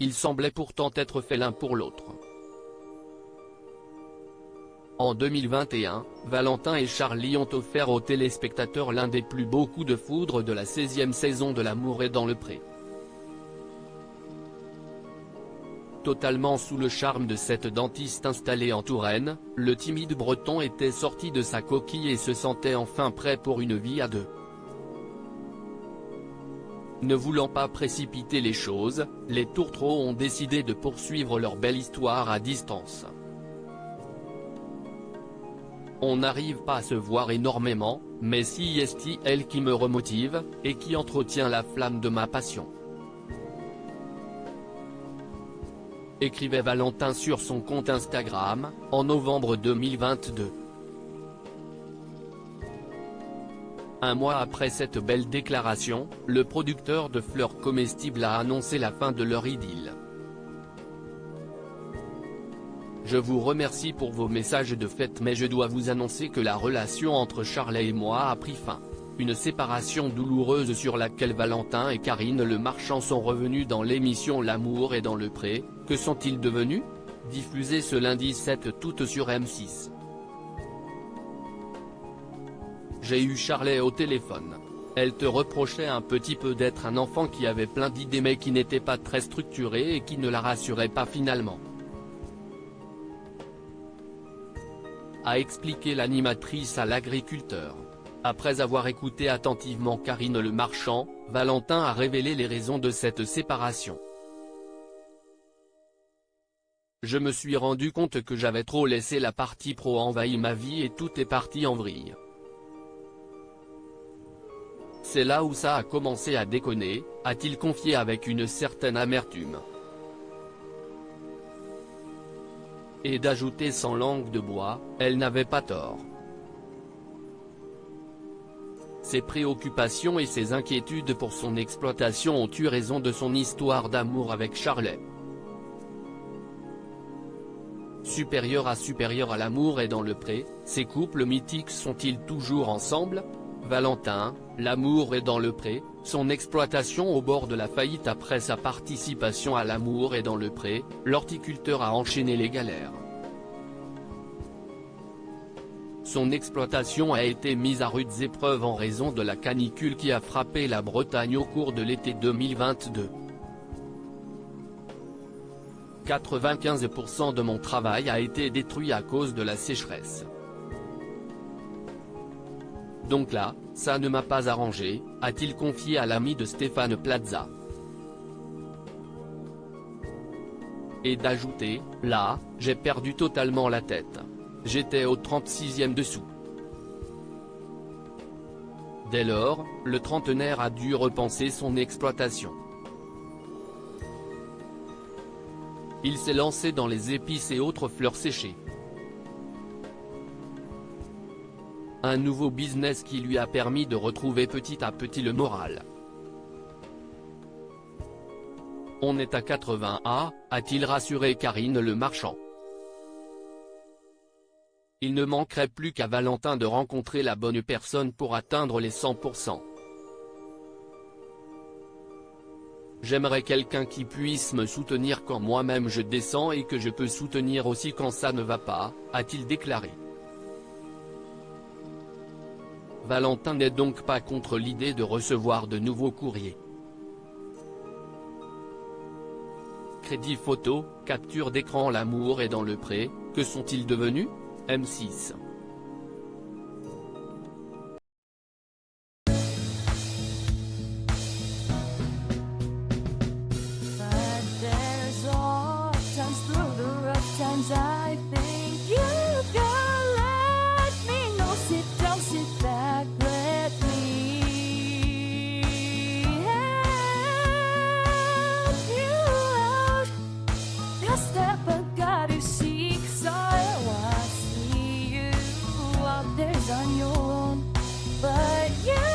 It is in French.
Ils semblaient pourtant être faits l'un pour l'autre. En 2021, Valentin et Charlie ont offert aux téléspectateurs l'un des plus beaux coups de foudre de la 16e saison de L'amour est dans le pré. Totalement sous le charme de cette dentiste installée en Touraine, le timide Breton était sorti de sa coquille et se sentait enfin prêt pour une vie à deux. Ne voulant pas précipiter les choses, les tourtereaux ont décidé de poursuivre leur belle histoire à distance. On n'arrive pas à se voir énormément, mais si est elle qui me remotive, et qui entretient la flamme de ma passion. Écrivait Valentin sur son compte Instagram, en novembre 2022. Un mois après cette belle déclaration, le producteur de fleurs comestibles a annoncé la fin de leur idylle. Je vous remercie pour vos messages de fête, mais je dois vous annoncer que la relation entre Charlet et moi a pris fin. Une séparation douloureuse sur laquelle Valentin et Karine Le Marchand sont revenus dans l'émission L'amour est dans le pré. Que sont-ils devenus? Diffusée ce lundi 7 août sur M6. J'ai eu Charlet au téléphone. Elle te reprochait un petit peu d'être un enfant qui avait plein d'idées mais qui n'était pas très structuré et qui ne la rassurait pas finalement. A expliqué l'animatrice à l'agriculteur. Après avoir écouté attentivement Karine Le Marchand, Valentin a révélé les raisons de cette séparation. Je me suis rendu compte que j'avais trop laissé la partie pro envahir ma vie et tout est parti en vrille. C'est là où ça a commencé à déconner, a-t-il confié avec une certaine amertume. Et d'ajouter sans langue de bois, elle n'avait pas tort. Ses préoccupations et ses inquiétudes pour son exploitation ont eu raison de son histoire d'amour avec Charlet. Supérieur à l'amour est dans le pré, ces couples mythiques sont-ils toujours ensemble? Valentin, L'amour est dans le pré, son exploitation au bord de la faillite après sa participation à L'amour est dans le pré, l'horticulteur a enchaîné les galères. Son exploitation a été mise à rudes épreuves en raison de la canicule qui a frappé la Bretagne au cours de l'été 2022. 95% de mon travail a été détruit à cause de la sécheresse. Donc là, ça ne m'a pas arrangé, a-t-il confié à l'ami de Stéphane Plaza. Et d'ajouter, là, j'ai perdu totalement la tête. J'étais au 36e dessous. Dès lors, le trentenaire a dû repenser son exploitation. Il s'est lancé dans les épices et autres fleurs séchées. Un nouveau business qui lui a permis de retrouver petit à petit le moral. On est à 80 A, a-t-il rassuré Karine Le Marchand. Il ne manquerait plus qu'à Valentin de rencontrer la bonne personne pour atteindre les 100%. J'aimerais quelqu'un qui puisse me soutenir quand moi-même je descends et que je peux soutenir aussi quand ça ne va pas, a-t-il déclaré. Valentin n'est donc pas contre l'idée de recevoir de nouveaux courriers. Crédit photo, capture d'écran L'amour est dans le pré, que sont-ils devenus? M6. On your own, but you